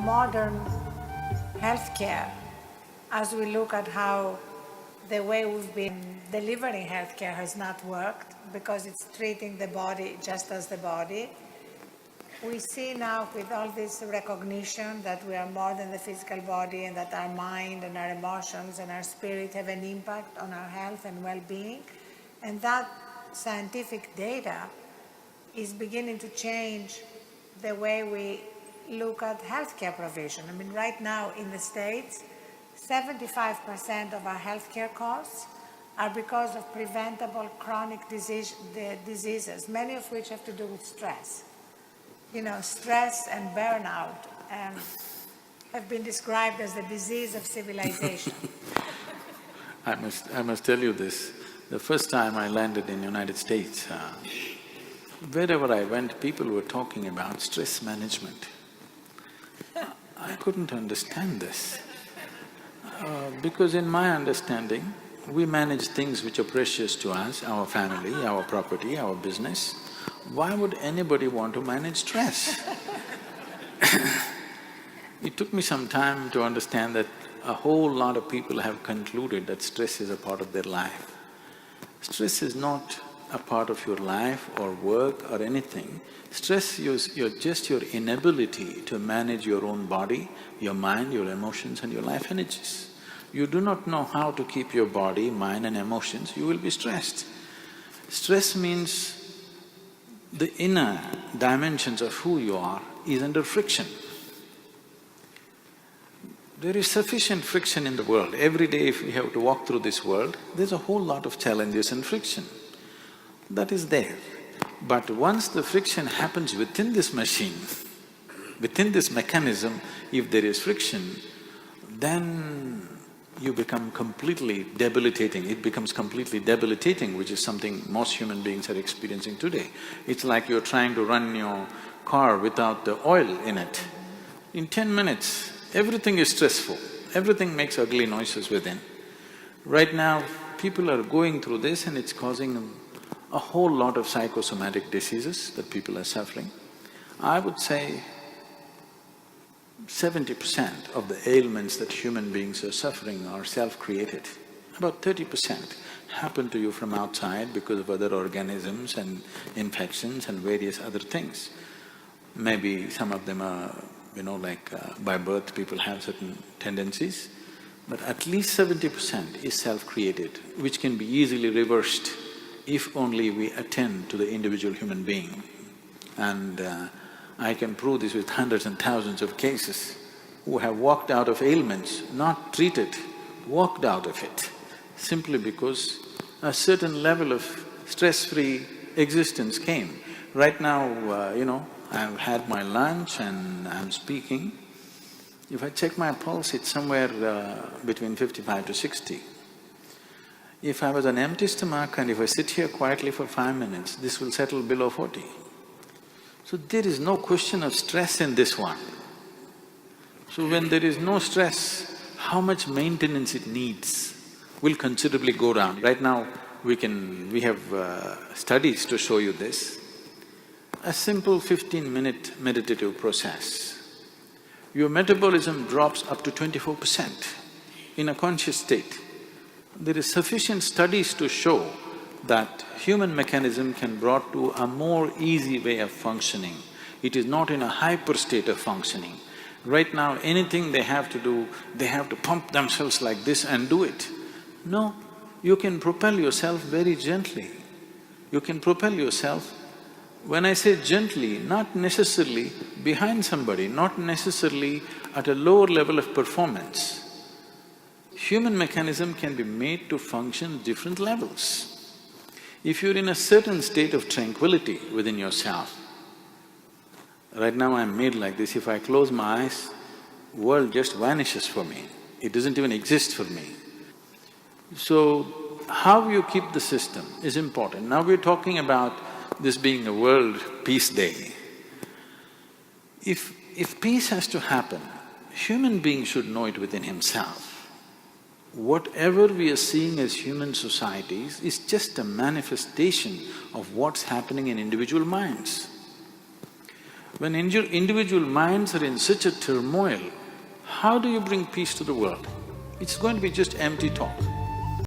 modern healthcare, as we look at how the way we've been delivering healthcare has not worked because it's treating the body just as the body. We see now with all this recognition that we are more than the physical body and that our mind and our emotions and our spirit have an impact on our health and well-being. And that scientific data is beginning to change the way we look at healthcare provision. I mean, right now in the States, 75% of our healthcare costs are because of preventable chronic diseases, many of which have to do with stress. You know, stress and burnout have been described as the disease of civilization. I must tell you this. The first time I landed in United States, wherever I went, people were talking about stress management. I couldn't understand this. Because in my understanding, we manage things which are precious to us, our family, our property, our business. Why would anybody want to manage stress? It took me some time to understand that a whole lot of people have concluded that stress is a part of their life. Stress is not a part of your life or work or anything. Stress is just your inability to manage your own body, your mind, your emotions and your life energies. You do not know how to keep your body, mind and emotions, you will be stressed. Stress means the inner dimensions of who you are is under friction. There is sufficient friction in the world. Every day if we have to walk through this world, there's a whole lot of challenges and friction. That is there. But once the friction happens within this machine, within this mechanism, if there is friction, then you become completely debilitating. It becomes completely debilitating, which is something most human beings are experiencing today. It's like you're trying to run your car without the oil in it. In 10 minutes, everything is stressful, everything makes ugly noises within. Right now, people are going through this and it's causing a whole lot of psychosomatic diseases that people are suffering. I would say 70% of the ailments that human beings are suffering are self-created. About 30% happen to you from outside because of other organisms and infections and various other things. Maybe some of them are, by birth people have certain tendencies, but at least 70% is self-created, which can be easily reversed if only we attend to the individual human being. And I can prove this with hundreds and thousands of cases who have walked out of ailments, not treated, walked out of it, simply because a certain level of stress-free existence came. Right now, I've had my lunch and I'm speaking. If I check my pulse, it's somewhere between 55 to 60. If I was an empty stomach and if I sit here quietly for 5 minutes, this will settle below 40. So there is no question of stress in this one. So when there is no stress, how much maintenance it needs will considerably go down. Right now, we have studies to show you this. A simple 15-minute meditative process, your metabolism drops up to 24% in a conscious state. There is sufficient studies to show that human mechanism can be brought to a more easy way of functioning. It is not in a hyper state of functioning. Right now, anything they have to do, they have to pump themselves like this and do it. No, you can propel yourself very gently. You can propel yourself, when I say gently, not necessarily behind somebody, not necessarily at a lower level of performance. Human mechanism can be made to function at different levels. If you're in a certain state of tranquility within yourself, right now I'm made like this, if I close my eyes, world just vanishes for me, it doesn't even exist for me. So, how you keep the system is important. Now we're talking about this being a World Peace Day. If peace has to happen, human being should know it within himself. Whatever we are seeing as human societies is just a manifestation of what's happening in individual minds. When individual minds are in such a turmoil, how do you bring peace to the world? It's going to be just empty talk.